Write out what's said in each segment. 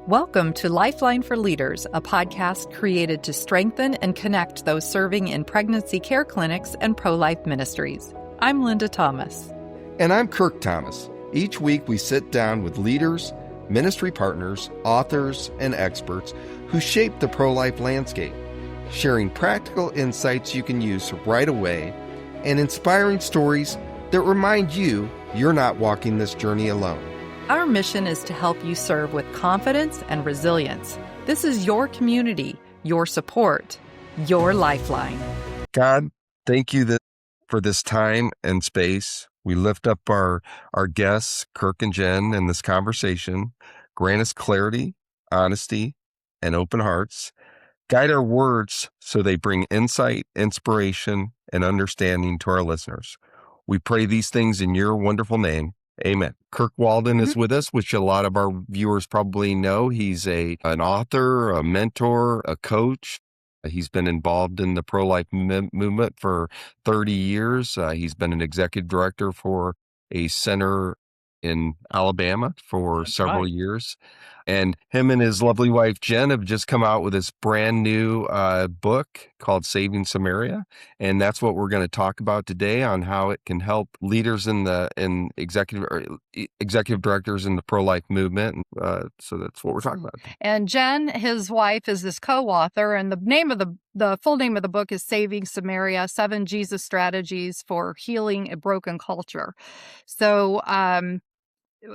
Welcome to Lifeline for Leaders, a podcast created to strengthen and connect those serving in pregnancy care clinics and pro-life ministries. I'm Linda Thomas. And I'm Kirk Thomas. Each week we sit down with leaders, ministry partners, authors, and experts who shape the pro-life landscape, sharing practical insights you can use right away and inspiring stories that remind you you're not walking this journey alone. Our mission is to help you serve with confidence and resilience. This is your community, your support, your lifeline. God, thank you for this time and space. We lift up our guests, Kirk and Jenn, in this conversation. Grant us clarity, honesty, and open hearts. Guide our words so they bring insight, inspiration, and understanding to our listeners. We pray these things in your wonderful name. Amen. Kirk Walden is with us, which a lot of our viewers probably know. He's an author, a mentor, a coach. He's been involved in the pro-life movement for 30 years. He's been an executive director for a center in Alabama for several years. And him and his lovely wife, Jenn, have just come out with this brand new book called Saving Samaria. And that's what we're going to talk about today, on how it can help leaders in executive directors in the pro-life movement. So that's what we're talking about. And Jenn, his wife, is this co-author, and the full name of the book is Saving Samaria: 7 Jesus Strategies for Healing a Broken Culture. So,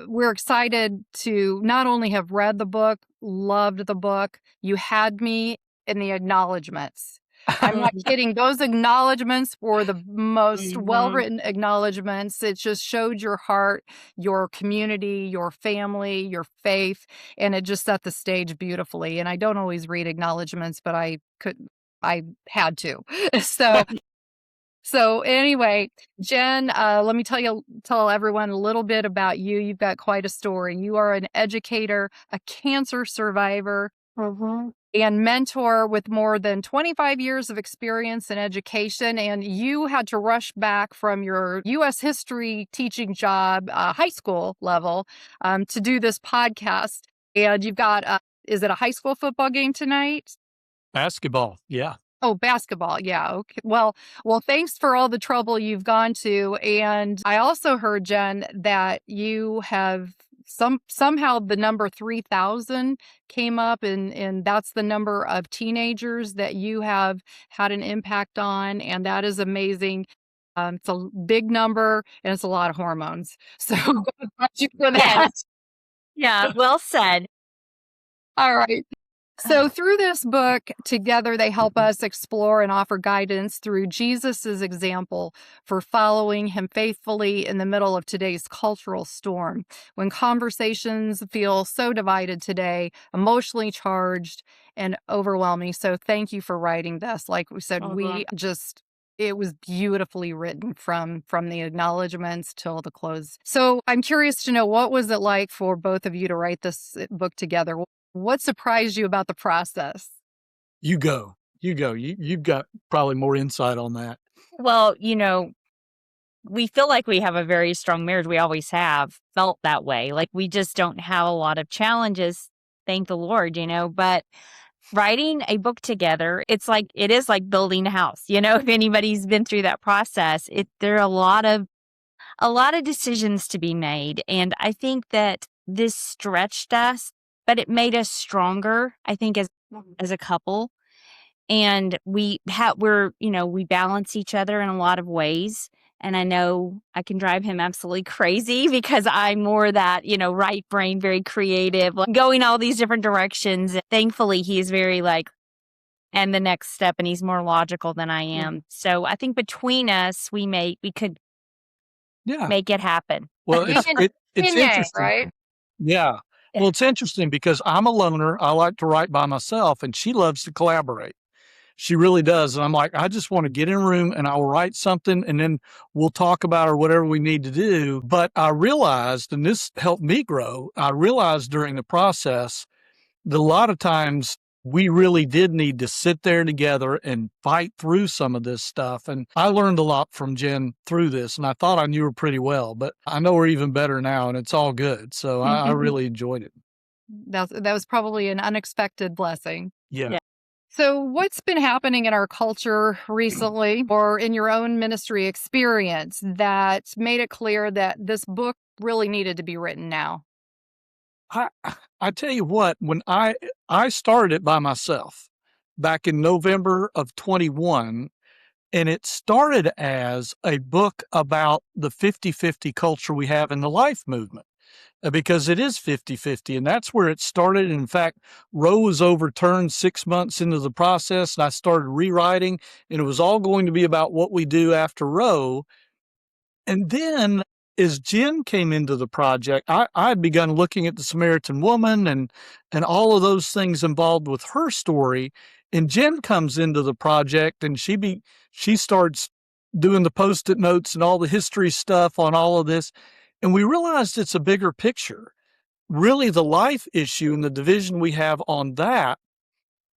we're excited to not only have read the book, loved the book. You had me in the acknowledgments. I'm not kidding. Those acknowledgments were the most well-written acknowledgments. It just showed your heart, your community, your family, your faith, and it just set the stage beautifully. And I don't always read acknowledgments, but I had to. So anyway, Jenn, let me tell everyone a little bit about you. You've got quite a story. You are an educator, a cancer survivor, and mentor with more than 25 years of experience in education. And you had to rush back from your U.S. history teaching job, high school level, to do this podcast. And you've got, is it a high school football game tonight? Basketball, yeah. Oh, basketball. Yeah. Okay. Well, thanks for all the trouble you've gone to. And I also heard, Jenn, that you have somehow the number 3,000 came up, and that's the number of teenagers that you have had an impact on. And that is amazing. It's a big number, and it's a lot of hormones. So God bless you for that. Yeah, well said. All right. So through this book, together they help us explore and offer guidance through Jesus's example for following him faithfully in the middle of today's cultural storm, when conversations feel so divided today, emotionally charged and overwhelming. So thank you for writing this. Like we said, it was beautifully written from the acknowledgments till the close. So I'm curious to know, what was it like for both of you to write this book together? What surprised you about the process? You go. You've got probably more insight on that. Well, we feel like we have a very strong marriage. We always have felt that way. Like we just don't have a lot of challenges, thank the Lord, But writing a book together, it is like building a house. If anybody's been through that process, there are a lot of decisions to be made. And I think that this stretched us, but it made us stronger, I think, as a couple. And we balance each other in a lot of ways. And I know I can drive him absolutely crazy because I'm more that, right brain, very creative, going all these different directions. And thankfully, he's very and the next step, and he's more logical than I am. So I think between us, we could make it happen. Well, it's interesting, right? Yeah. Well, it's interesting because I'm a loner. I like to write by myself, and she loves to collaborate. She really does. And I'm like, I just want to get in a room and I'll write something, and then we'll talk about or whatever we need to do. But I realized, and this helped me grow, I realized during the process that a lot of times we really did need to sit there together and fight through some of this stuff. And I learned a lot from Jenn through this, and I thought I knew her pretty well, but I know her even better now, and it's all good. So I really enjoyed it. That was probably an unexpected blessing. Yeah. Yeah. So, what's been happening in our culture recently or in your own ministry experience that made it clear that this book really needed to be written now? I tell you what, when I started it by myself back in November of 21, and it started as a book about the 50-50 culture we have in the life movement, because it is 50-50, and that's where it started. In fact, Roe was overturned 6 months into the process, and I started rewriting, and it was all going to be about what we do after Roe. And then as Jen came into the project, I had begun looking at the Samaritan woman and all of those things involved with her story. And Jen comes into the project, and she starts doing the Post-it notes and all the history stuff on all of this. And we realized it's a bigger picture. Really, the life issue and the division we have on that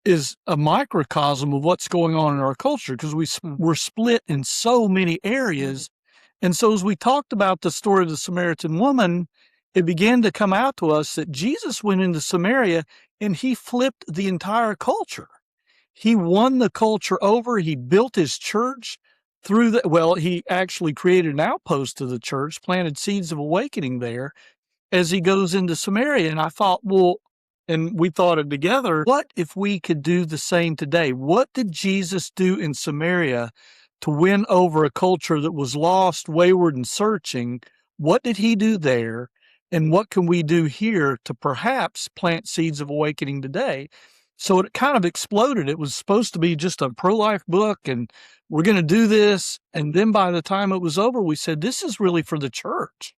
is a microcosm of what's going on in our culture, because we're split in so many areas. And so as we talked about the story of the Samaritan woman, it began to come out to us that Jesus went into Samaria and he flipped the entire culture. He won the culture over. He built his church through he actually created an outpost of the church, planted seeds of awakening there as he goes into Samaria. And I thought, and we thought it together, what if we could do the same today? What did Jesus do in Samaria to win over a culture that was lost, wayward, and searching? What did he do there? And what can we do here to perhaps plant seeds of awakening today? So it kind of exploded. It was supposed to be just a pro-life book, and we're going to do this. And then by the time it was over, we said, this is really for the church.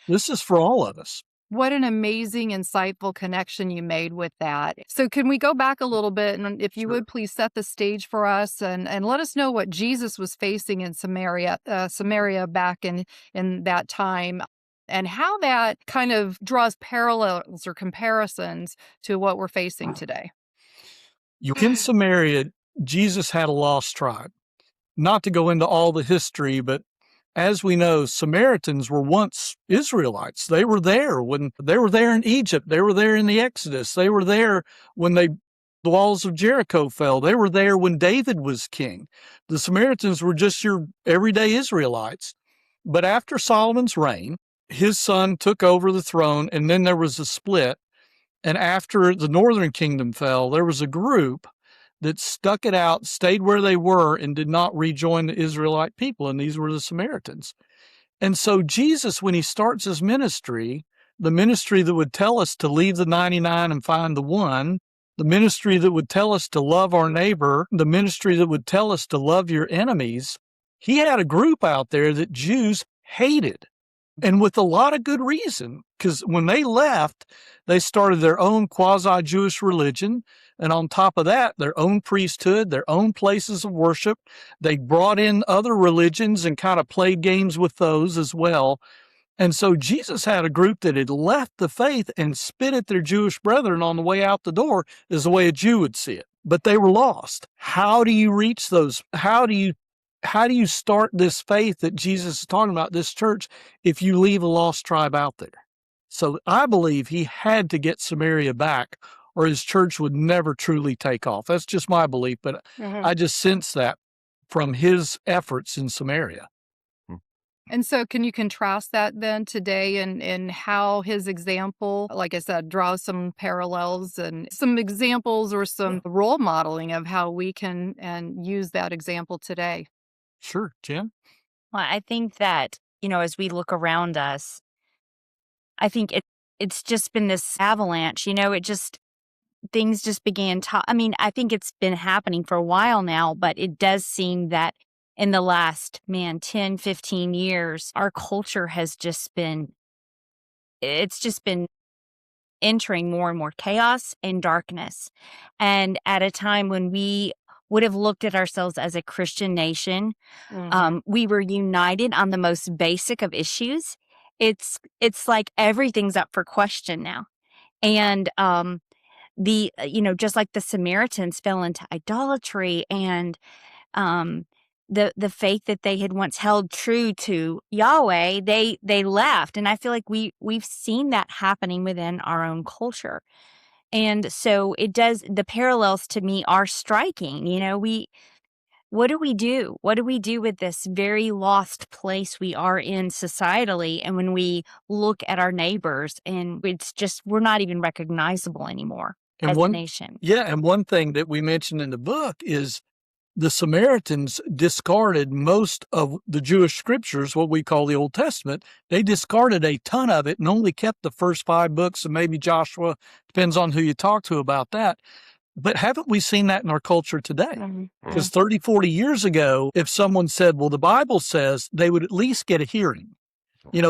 This is for all of us. What an amazing, insightful connection you made with that. So can we go back a little bit, and if you would please set the stage for us and let us know what Jesus was facing in Samaria back in that time, and how that kind of draws parallels or comparisons to what we're facing today. In Samaria, Jesus had a lost tribe. Not to go into all the history, but as we know, Samaritans were once Israelites. They were there when they were there in Egypt. They were there in the Exodus. They were there when the walls of Jericho fell. They were there when David was king. The Samaritans were just your everyday Israelites. But after Solomon's reign, his son took over the throne, and then there was a split. And after the northern kingdom fell, there was a group that stuck it out, stayed where they were, and did not rejoin the Israelite people, and these were the Samaritans. And so Jesus, when he starts his ministry, the ministry that would tell us to leave the 99 and find the one, the ministry that would tell us to love our neighbor, the ministry that would tell us to love your enemies, he had a group out there that Jews hated, and with a lot of good reason, because when they left, they started their own quasi-Jewish religion. And on top of that, their own priesthood, their own places of worship. They brought in other religions and kind of played games with those as well. And so Jesus had a group that had left the faith and spit at their Jewish brethren on the way out the door, is the way a Jew would see it. But they were lost. How do you reach those? How do you start this faith that Jesus is talking about, this church, if you leave a lost tribe out there? So I believe he had to get Samaria back, or his church would never truly take off. That's just my belief, but I just sense that from his efforts in Samaria. And so can you contrast that then today in how his example, like I said, draws some parallels and some examples or some role modeling of how we can and use that example today? Sure, Jen? Well, I think that, as we look around us, I think it's just been this avalanche, things just began I think it's been happening for a while now, but it does seem that in the last, 10, 15 years, our culture has it's just been entering more and more chaos and darkness. And at a time when we would have looked at ourselves as a Christian nation, we were united on the most basic of issues. It's like everything's up for question now. And just like the Samaritans fell into idolatry and the faith that they had once held true to Yahweh, they left. And I feel like we've seen that happening within our own culture. And so the parallels to me are striking. What do we do? What do we do with this very lost place we are in societally? And when we look at our neighbors, and it's just, we're not even recognizable anymore as a nation. Yeah. And one thing that we mentioned in the book is the Samaritans discarded most of the Jewish scriptures, what we call the Old Testament. They discarded a ton of it and only kept the first 5 books, and maybe Joshua, depends on who you talk to about that. But haven't we seen that in our culture today? Because 30, 40 years ago, if someone said, well, the Bible says, they would at least get a hearing.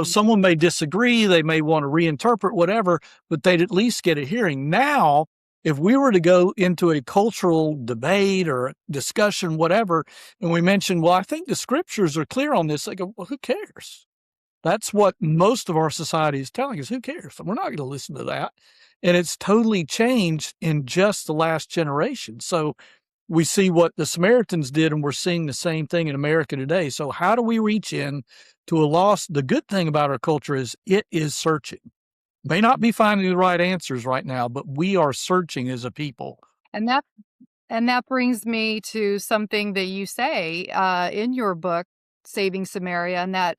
Someone may disagree, they may want to reinterpret whatever, but they'd at least get a hearing. Now, if we were to go into a cultural debate or discussion, whatever, and we mention, well, I think the scriptures are clear on this, they go, well, who cares? That's what most of our society is telling us. Who cares? We're not going to listen to that. And it's totally changed in just the last generation. So we see what the Samaritans did, and we're seeing the same thing in America today. So how do we reach in to a lost? The good thing about our culture is it is searching. May not be finding the right answers right now, but we are searching as a people. And that brings me to something that you say in your book, Saving Samaria, and that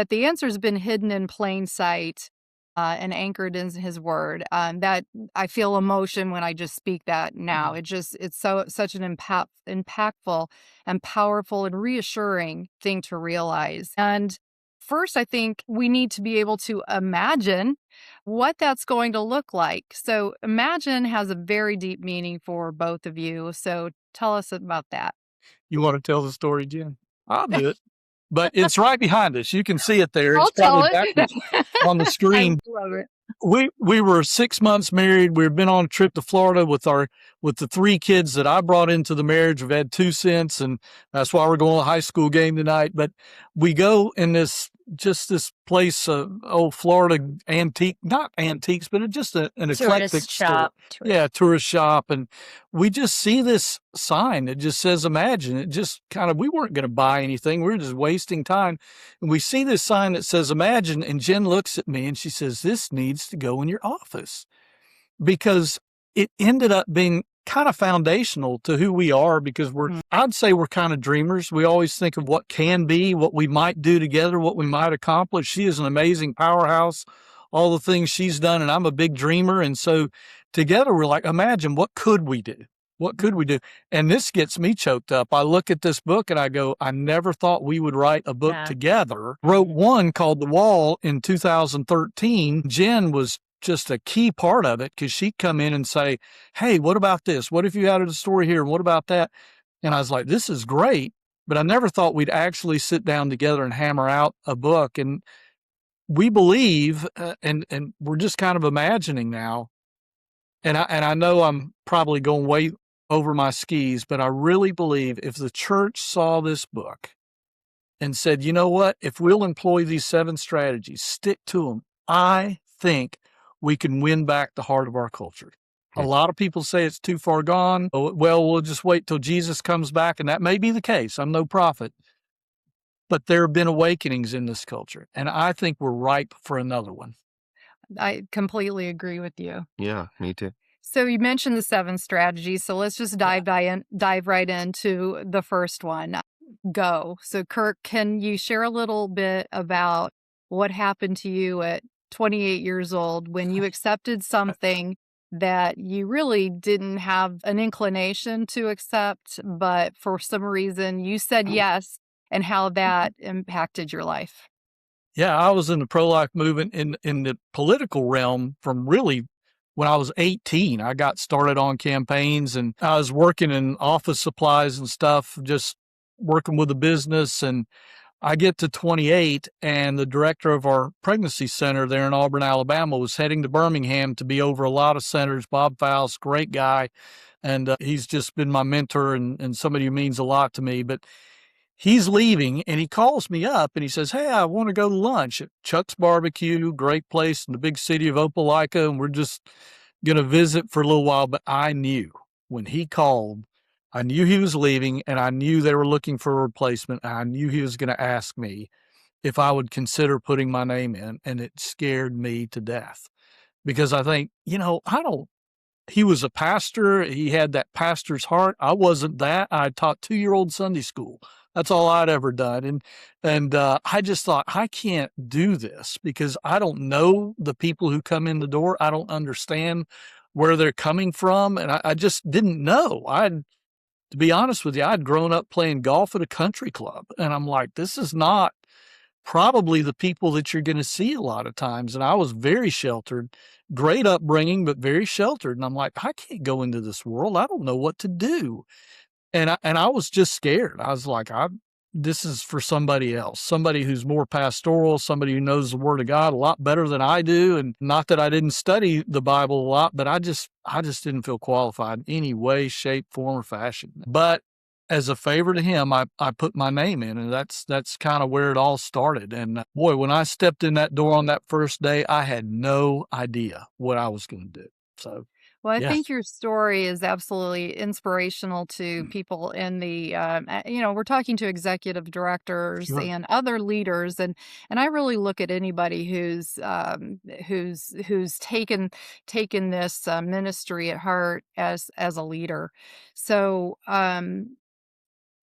the answer's been hidden in plain sight and anchored in His Word. That I feel emotion when I just speak that now. It's such an impactful and powerful and reassuring thing to realize. And first, I think we need to be able to imagine what that's going to look like. So imagine has a very deep meaning for both of you. So tell us about that. You want to tell the story, Jen? I'll do it. But it's right behind us. You can see it there. I'll It's probably backwards on the screen. I love it. We were 6 months married. We've been on a trip to Florida with the 3 kids that I brought into the marriage. We've had 2 since, and that's why we're going to a high school game tonight. But we go in this place, old Florida not antiques, but it's just an eclectic shop. Yeah, tourist shop. And we just see this sign that just says imagine. It just we weren't going to buy anything. We were just wasting time. And we see this sign that says imagine, and Jen looks at me and she says, this needs to go in your office, because it ended up being kind of foundational to who we are, because I'd say we're kind of dreamers. We always think of what can be, what we might do together, what we might accomplish. She is an amazing powerhouse, all the things she's done, and I'm a big dreamer. And so together we're like, imagine, what could we do? What could we do? And this gets me choked up. I look at this book and I go, I never thought we would write a book together. Wrote one called The Wall in 2013. Jen was just a key part of it, because she'd come in and say, hey, what about this? What if you added a story here? And what about that? And I was like, this is great. But I never thought we'd actually sit down together and hammer out a book. And we believe, and we're just kind of imagining now. And I know I'm probably going way over my skis, but I really believe if the church saw this book and said, you know what, if we'll employ these 7 strategies, stick to them, I think we can win back the heart of our culture. A lot of people say it's too far gone. Well, we'll just wait till Jesus comes back, and that may be the case. I'm no prophet. But there have been awakenings in this culture, and I think we're ripe for another one. I completely agree with you. Yeah, me too. So you mentioned the 7 strategies, so let's just dive right into the first one. Go. So Kirk, can you share a little bit about what happened to you at 28 years old when you accepted something that you really didn't have an inclination to accept, but for some reason you said yes, and how that impacted your life? Yeah, I was in the pro-life movement in the political realm from really when I was 18. I got started on campaigns, and I was working in office supplies and stuff, just working with a business. And I get to 28, and the director of our pregnancy center there in Auburn, Alabama, was heading to Birmingham to be over a lot of centers. Bob Faust, great guy. And he's just been my mentor and somebody who means a lot to me. But he's leaving, and he calls me up and he says, hey, I want to go to lunch at Chuck's Barbecue, great place in the big city of Opelika, and we're just going to visit for a little while. But I knew when he called, I knew he was leaving, and I knew they were looking for a replacement. And I knew he was going to ask me if I would consider putting my name in, and it scared me to death because I think, he was a pastor. He had that pastor's heart. I wasn't that. I taught 2-year-old Sunday school. That's all I'd ever done. And I just thought, I can't do this because I don't know the people who come in the door. I don't understand where they're coming from. And I just didn't know. To be honest with you, I'd grown up playing golf at a country club. And I'm like, this is not probably the people that you're going to see a lot of times. And I was very sheltered, great upbringing, but very sheltered. And I'm like, I can't go into this world. I don't know what to do. And I was just scared. I was like, this is for somebody else, somebody who's more pastoral, somebody who knows the Word of God a lot better than I do. And not that I didn't study the Bible a lot, but I just didn't feel qualified in any way, shape, form, or fashion. But as a favor to him, I put my name in, and that's kind of where it all started. And boy, when I stepped in that door on that first day, I had no idea what I was going to do. So. Well, I Yeah. think your story is absolutely inspirational to people in the, we're talking to executive directors Sure. and other leaders, and I really look at anybody who's taken this ministry at heart as a leader. So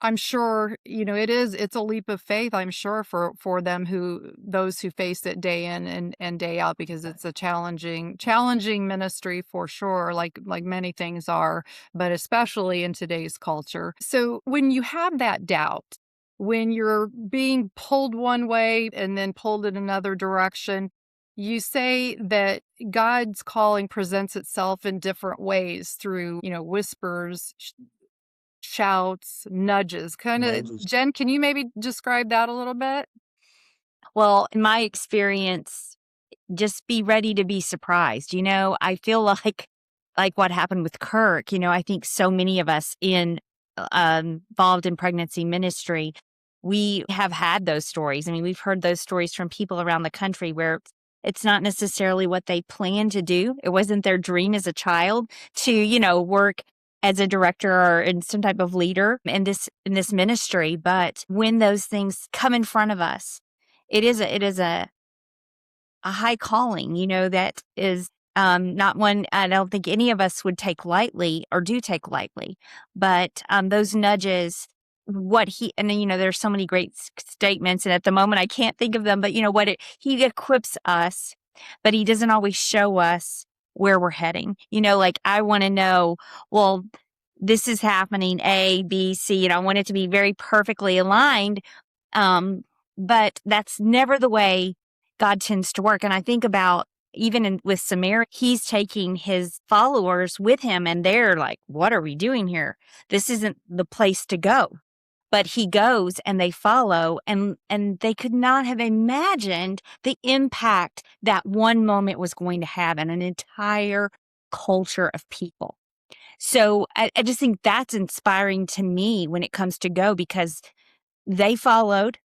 I'm sure, it's a leap of faith, I'm sure, for those who face it day in and day out, because it's a challenging ministry for sure, like many things are, but especially in today's culture. So when you have that doubt, when you're being pulled one way and then pulled in another direction, you say that God's calling presents itself in different ways through, whispers, shouts, nudges, kind of. Nudges. Jen, can you maybe describe that a little bit? Well, in my experience, just be ready to be surprised. I feel like what happened with Kirk, I think so many of us involved in pregnancy ministry, we have had those stories. I mean, we've heard those stories from people around the country where it's not necessarily what they planned to do. It wasn't their dream as a child to, work as a director or in some type of leader in this ministry. But when those things come in front of us, it is a high calling, that is not one I don't think any of us would take lightly or do take lightly. But those nudges, there's so many great statements, and at the moment I can't think of them, but he equips us, but he doesn't always show us where we're heading. I want to know, well, this is happening A, B, C, and I want it to be very perfectly aligned. But that's never the way God tends to work. And I think about even with Samaria, he's taking his followers with him, and they're like, what are we doing here? This isn't the place to go. But he goes and they follow, and they could not have imagined the impact that one moment was going to have on an entire culture of people. So I just think that's inspiring to me when it comes to go, because they followed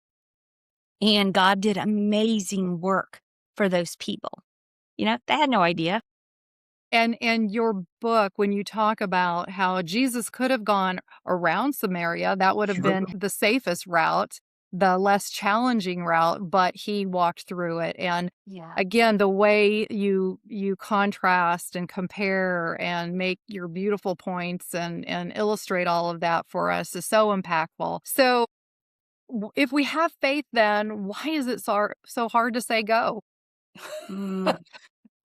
and God did amazing work for those people. They had no idea. And your book, when you talk about how Jesus could have gone around Samaria, that would have Sure. been the safest route, the less challenging route, but he walked through it. And again, the way you contrast and compare and make your beautiful points and illustrate all of that for us is so impactful. So if we have faith, then why is it so hard to say go?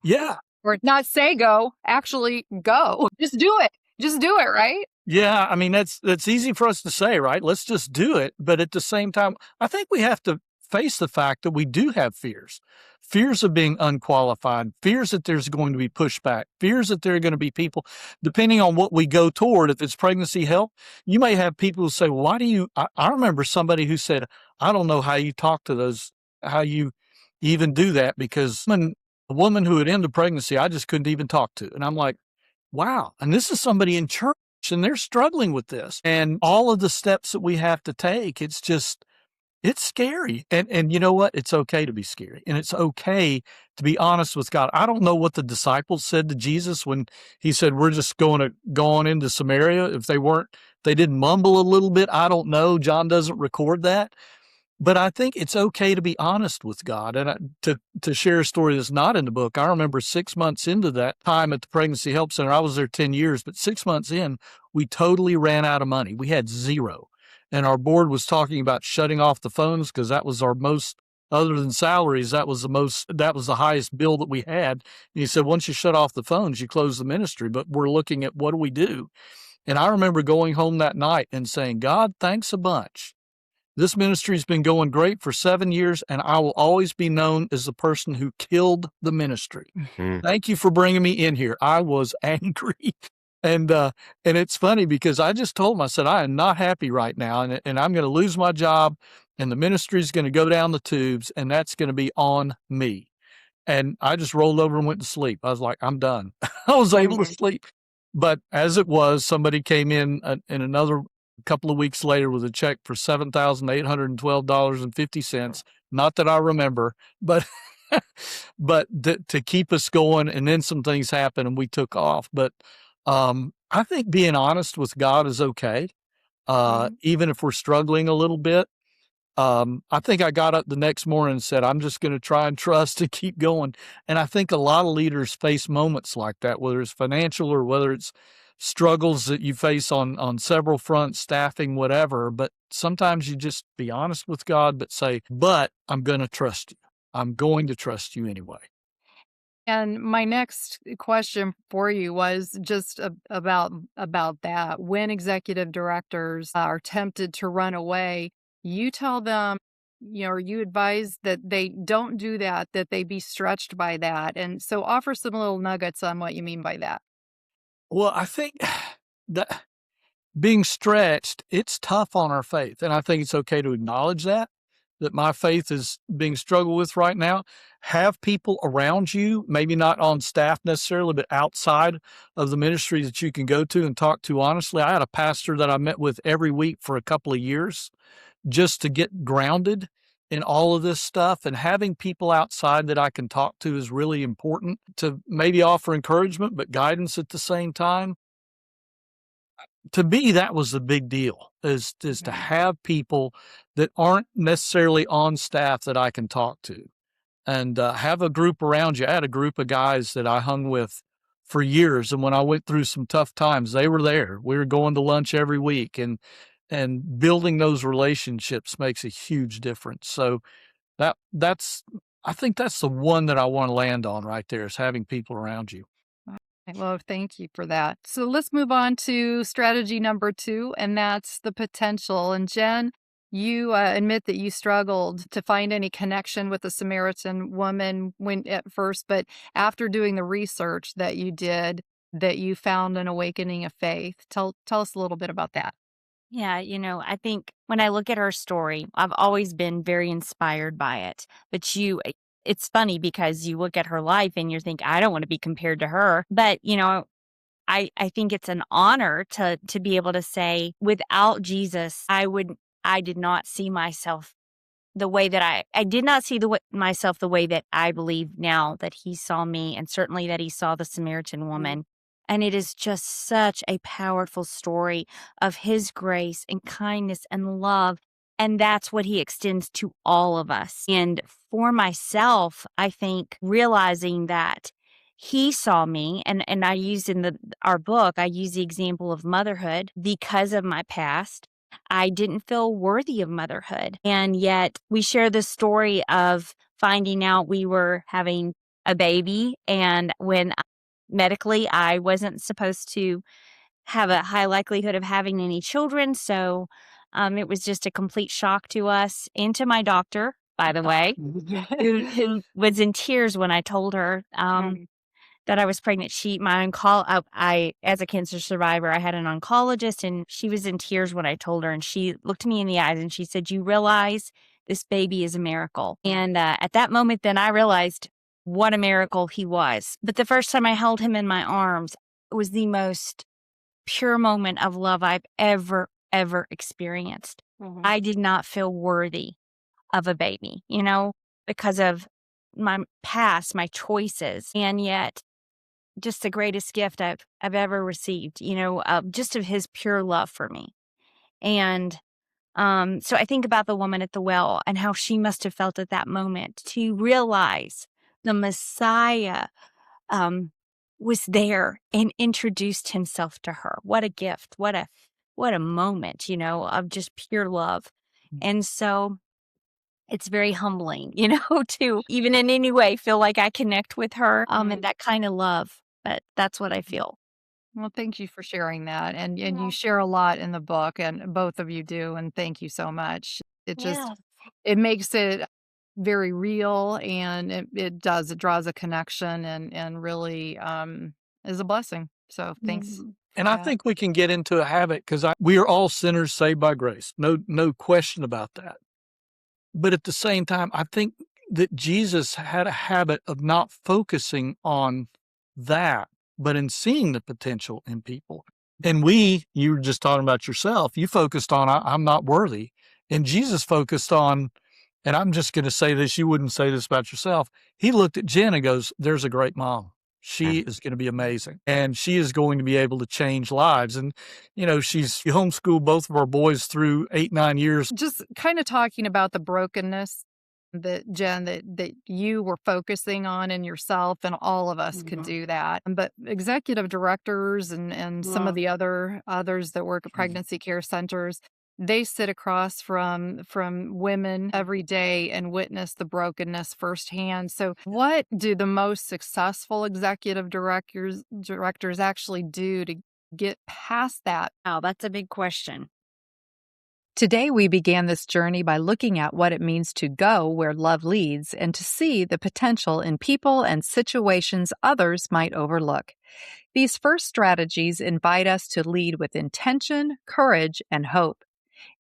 Yeah. Or not say go, actually go. Just do it. Just do it, right? Yeah, I mean, that's easy for us to say, right? Let's just do it. But at the same time, I think we have to face the fact that we do have fears. Fears of being unqualified, fears that there's going to be pushback, fears that there are going to be people, depending on what we go toward. If it's pregnancy help, you may have people who say, well, why do you, I remember somebody who said, I don't know how you talk to those, how you even do that, because a woman who had ended pregnancy, I just couldn't even talk to. And I'm like, wow. And this is somebody in church, and they're struggling with this. And all of the steps that we have to take, it's scary. And you know what? It's okay to be scary. And it's okay to be honest with God. I don't know what the disciples said to Jesus when he said, we're just going to go on into Samaria. If they they didn't mumble a little bit, I don't know. John doesn't record that. But I think it's okay to be honest with God. And to share a story that's not in the book, I remember 6 months into that time at the Pregnancy Help Center, I was there 10 years, but 6 months in, we totally ran out of money. We had zero. And our board was talking about shutting off the phones because that was our most, other than salaries, that was the highest bill that we had. And he said, once you shut off the phones, you close the ministry. But we're looking at what do we do? And I remember going home that night and saying, God, thanks a bunch. This ministry's been going great for 7 years, and I will always be known as the person who killed the ministry. Mhm. Thank you for bringing me in here. I was angry. And it's funny because I just told him, I said, I am not happy right now, and I'm going to lose my job, and the ministry's going to go down the tubes, and that's going to be on me. And I just rolled over and went to sleep. I was like, I'm done. I was able to sleep. But as it was, somebody came in another couple of weeks later with a check for $7,812.50. Not that I remember, but but to keep us going. And then some things happened and we took off. But I think being honest with God is okay, even if we're struggling a little bit. I think I got up the next morning and said, I'm just going to try and trust and keep going. And I think a lot of leaders face moments like that, whether it's financial or whether it's struggles that you face on several fronts, staffing, whatever. But sometimes you just be honest with God, but say, but I'm going to trust you. I'm going to trust you anyway. And my next question for you was just about that. When executive directors are tempted to run away, you tell them, or you advise that they don't do that, that they be stretched by that. And so offer some little nuggets on what you mean by that. Well, I think that being stretched, it's tough on our faith. And I think it's okay to acknowledge that my faith is being struggled with right now. Have people around you, maybe not on staff necessarily, but outside of the ministry that you can go to and talk to honestly. I had a pastor that I met with every week for a couple of years just to get grounded in all of this stuff, and having people outside that I can talk to is really important to maybe offer encouragement, but guidance at the same time. To me, that was the big deal is to have people that aren't necessarily on staff that I can talk to, and have a group around you. I had a group of guys that I hung with for years. And when I went through some tough times, they were there. We were going to lunch every week, and building those relationships makes a huge difference. So I think that's the one that I want to land on right there, is having people around you. Well, thank you for that. So let's move on to strategy number 2, and that's the potential. And Jen, you admit that you struggled to find any connection with the Samaritan woman at first, but after doing the research that you did, that you found an awakening of faith. Tell us a little bit about that. Yeah, I think when I look at her story, I've always been very inspired by it. But it's funny because you look at her life and you think, I don't want to be compared to her. But, I think it's an honor to be able to say, without Jesus, I did not see myself the way that I did not see myself the way that I believe now that he saw me, and certainly that he saw the Samaritan woman. And it is just such a powerful story of his grace and kindness and love. And that's what he extends to all of us. And for myself, I think realizing that he saw me, and I used in our book, I use the example of motherhood because of my past. I didn't feel worthy of motherhood. And yet we share the story of finding out we were having a baby, and when medically I wasn't supposed to have a high likelihood of having any children. So it was just a complete shock to us and to my doctor, by the way, who was in tears when I told her that I was pregnant. I, as a cancer survivor, I had an oncologist, and she was in tears when I told her, and she looked me in the eyes and she said, you realize this baby is a miracle. And at that moment, then I realized what a miracle he was. But the first time I held him in my arms, it was the most pure moment of love I've ever experienced. I did not feel worthy of a baby, because of my past, my choices. And yet, just the greatest gift I've ever received, just of his pure love for me. And so I think about the woman at the well and how she must have felt at that moment to realize the Messiah was there and introduced himself to her. What a gift. What a moment, of just pure love. And so it's very humbling, to even in any way feel like I connect with her and that kind of love. But that's what I feel. Well, thank you for sharing that. And you share a lot in the book, and both of you do. And thank you so much. Yeah. It makes it very real, and it draws a connection and really is a blessing. So thanks. And I think we can get into a habit because we are all sinners saved by grace. No question about that. But at the same time, I think that Jesus had a habit of not focusing on that, but in seeing the potential in people. And you were just talking about yourself. You focused on, I'm not worthy. And Jesus focused on, and I'm just going to say this, you wouldn't say this about yourself. He looked at Jen and goes, there's a great mom. She is going to be amazing. And she is going to be able to change lives. And, she's homeschooled both of our boys through 8-9 years. Just kind of talking about the brokenness that, Jen, that you were focusing on in yourself, and all of us could do that. But executive directors and some of the others that work at pregnancy care centers, they sit across from women every day and witness the brokenness firsthand. So what do the most successful executive directors actually do to get past that? Oh, that's a big question. Today, we began this journey by looking at what it means to go where love leads and to see the potential in people and situations others might overlook. These first strategies invite us to lead with intention, courage, and hope.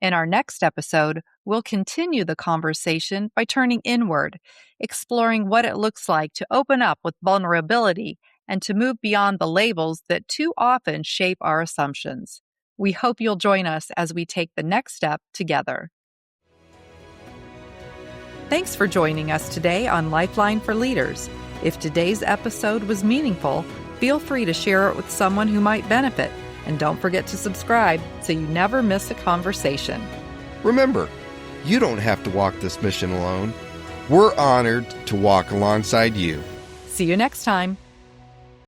In our next episode, we'll continue the conversation by turning inward, exploring what it looks like to open up with vulnerability and to move beyond the labels that too often shape our assumptions. We hope you'll join us as we take the next step together. Thanks for joining us today on Lifeline for Leaders. If today's episode was meaningful, feel free to share it with someone who might benefit. And don't forget to subscribe so you never miss a conversation. Remember, you don't have to walk this mission alone. We're honored to walk alongside you. See you next time.